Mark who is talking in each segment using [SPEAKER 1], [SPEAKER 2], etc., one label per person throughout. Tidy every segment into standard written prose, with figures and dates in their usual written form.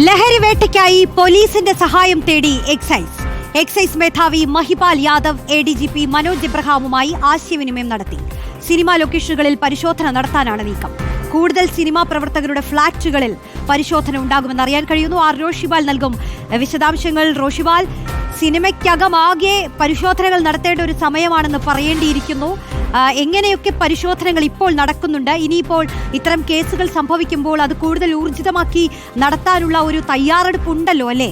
[SPEAKER 1] ലഹരിവേട്ടയ്ക്കായി പോലീസിന്റെ സഹായം തേടി എക്സൈസ് മേധാവി മഹിപാൽ യാദവ് ADGP മനോജ് എബ്രഹാമുമായി ആശയവിനിമയം നടത്തി. സിനിമാ ലൊക്കേഷനുകളിൽ പരിശോധന നടത്താനാണ് നീക്കം. കൂടുതൽ സിനിമാ പ്രവർത്തകരുടെ ഫ്ളാറ്റുകളിൽ പരിശോധന ഉണ്ടാകുമെന്ന് അറിയാൻ കഴിയുന്നു. റോഷിപാൽ നൽകും വിശദാംശങ്ങൾ. റോഷിപാൽ, സിനിമയ്ക്കകമാകെ പരിശോധനകൾ നടത്തേണ്ട ഒരു സമയമാണെന്ന് പറയേണ്ടിയിരിക്കുന്നു. എങ്ങനെയൊക്കെ പരിശോധനകൾ ഇപ്പോൾ നടക്കുന്നുണ്ട്? ഇനിയിപ്പോൾ ഇത്തരം കേസുകൾ സംഭവിക്കുമ്പോൾ അത് കൂടുതൽ ഊർജിതമാക്കി നടത്താനുള്ള ഒരു തയ്യാറെടുപ്പുണ്ടല്ലോ അല്ലേ?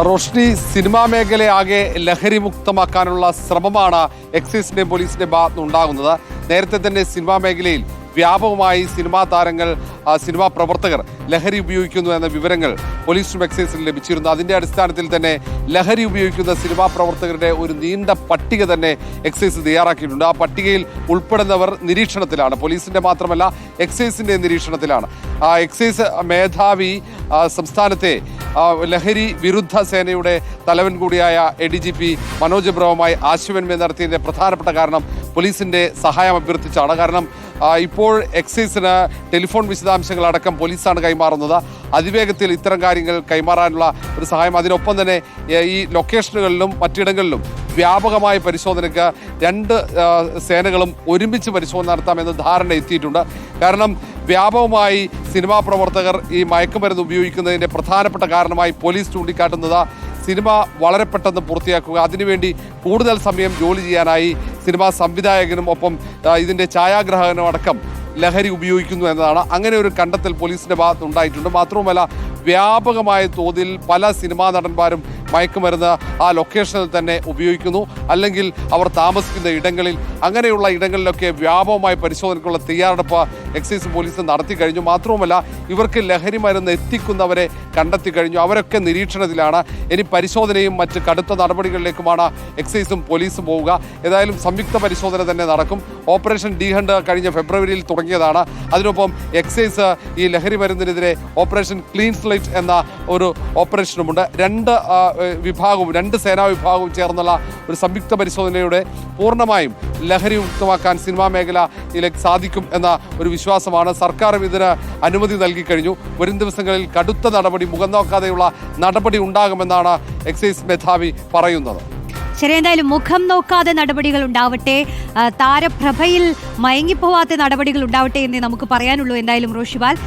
[SPEAKER 2] റോഷ്നി, സിനിമാ മേഖലയാകെ ലഹരി മുക്തമാക്കാനുള്ള ശ്രമമാണ് എക്സൈസിന്റെയും പോലീസിന്റെയും ഭാഗത്ത് ഉണ്ടാകുന്നത്. നേരത്തെ തന്നെ സിനിമാ മേഖലയിൽ വ്യാപകമായി സിനിമാ താരങ്ങൾ, സിനിമാ പ്രവർത്തകർ ലഹരി ഉപയോഗിക്കുന്നു എന്ന വിവരങ്ങൾ പോലീസിനും എക്സൈസിനും ലഭിച്ചിരുന്നു. അതിന്റെ അടിസ്ഥാനത്തിൽ തന്നെ ലഹരി ഉപയോഗിക്കുന്ന സിനിമാ പ്രവർത്തകരുടെ ഒരു നീണ്ട പട്ടിക തന്നെ എക്സൈസ് തയ്യാറാക്കിയിട്ടുണ്ട്. ആ പട്ടികയിൽ ഉൾപ്പെടുന്നവർ നിരീക്ഷണത്തിലാണ്. പോലീസിന്റെ മാത്രമല്ല, എക്സൈസിന്റെ നിരീക്ഷണത്തിലാണ്. എക്സൈസ് മേധാവി സംസ്ഥാനത്തെ ലഹരി വിരുദ്ധ സേനയുടെ തലവൻ കൂടിയായ ADGP മനോജ് എബ്രഹാമുമായി ആശയവിനിമയം നടത്തിയതിന്റെ പ്രധാനപ്പെട്ട കാരണം പോലീസിന്റെ സഹായം അഭ്യർത്ഥിച്ചാണ്. കാരണം ഇപ്പോൾ എക്സൈസിന് ടെലിഫോൺ വിശദാംശങ്ങളടക്കം പോലീസാണ് കൈമാറുന്നത്. അതിവേഗത്തിൽ ഇത്തരം കാര്യങ്ങൾ കൈമാറാനുള്ള ഒരു സഹായം. അതിനൊപ്പം തന്നെ ഈ ലൊക്കേഷനുകളിലും മറ്റിടങ്ങളിലും വ്യാപകമായ പരിശോധനയ്ക്ക് രണ്ട് സേനകളും ഒരുമിച്ച് പരിശോധന നടത്താമെന്ന് ധാരണ എത്തിയിട്ടുണ്ട്. കാരണം വ്യാപകമായി സിനിമാ പ്രവർത്തകർ ഈ മയക്കുമരുന്ന് ഉപയോഗിക്കുന്നതിൻ്റെ പ്രധാനപ്പെട്ട കാരണമായി പോലീസ് ചൂണ്ടിക്കാട്ടുന്നത് സിനിമ വളരെ പെട്ടെന്ന് പൂർത്തിയാക്കുക, അതിനുവേണ്ടി കൂടുതൽ സമയം ജോലി ചെയ്യാനായി സിനിമാ സംവിധായകനും ഒപ്പം ഇതിൻ്റെ ഛായാഗ്രാഹകനും അടക്കം ലഹരി ഉപയോഗിക്കുന്നു എന്നതാണ്. അങ്ങനെ ഒരു കണ്ടെത്തൽ പോലീസിൻ്റെ ഭാഗത്ത് ഉണ്ടായിട്ടുണ്ട്. മാത്രവുമല്ല, വ്യാപകമായ തോതിൽ പല സിനിമാ നടന്മാരും മയക്കുമരുന്ന് ആ ലൊക്കേഷനിൽ തന്നെ ഉപയോഗിക്കുന്നു, അല്ലെങ്കിൽ അവർ താമസിക്കുന്ന ഇടങ്ങളിൽ. അങ്ങനെയുള്ള ഇടങ്ങളിലൊക്കെ വ്യാപകമായ പരിശോധനയ്ക്കുള്ള തയ്യാറെടുപ്പ് എക്സൈസും പോലീസും നടത്തി കഴിഞ്ഞു. മാത്രവുമല്ല, ഇവർക്ക് ലഹരി മരുന്ന് എത്തിക്കുന്നവരെ കണ്ടെത്തി കഴിഞ്ഞു. അവരൊക്കെ നിരീക്ഷണത്തിലാണ്. ഇനി പരിശോധനയും മറ്റ് കടുത്ത നടപടികളിലേക്കുമാണ് എക്സൈസും പോലീസും പോവുക. ഏതായാലും സംയുക്ത പരിശോധന തന്നെ നടക്കും. ഓപ്പറേഷൻ ഡി ഹണ്ട് കഴിഞ്ഞ ഫെബ്രുവരിയിൽ തുടങ്ങിയതാണ്. അതിനൊപ്പം എക്സൈസ് ഈ ലഹരി മരുന്നിനെതിരെ ഓപ്പറേഷൻ ക്ലീൻ സ്ലേറ്റ് എന്ന ഒരു ഓപ്പറേഷനുമുണ്ട്. രണ്ട് സേനാ വിഭാഗവും ചേർന്നുള്ള ഒരു സംയുക്ത പരിശോധനയുടെ പൂർണ്ണമായും ലഹരി മുക്തമാക്കാൻ സിനിമാ മേഖലയിലേക്ക് സാധിക്കും എന്ന ഒരു വിശ്വാസമാണ്. സർക്കാരും ഇതിന് അനുമതി നൽകി കഴിഞ്ഞു. വരും ദിവസങ്ങളിൽ കടുത്ത നടപടി, മുഖം നോക്കാതെയുള്ള നടപടി ഉണ്ടാകുമെന്നാണ് എക്സൈസ് മേധാവി പറയുന്നത്.
[SPEAKER 1] ശരി, എന്തായാലും മുഖം നോക്കാതെ നടപടികൾ ഉണ്ടാവട്ടെ, താരപ്രഭയിൽ മയങ്ങിപ്പോവാത്ത നടപടികൾ ഉണ്ടാവട്ടെ എന്നേ നമുക്ക് പറയാനുള്ളൂ. എന്തായാലും റോഷിപാൽ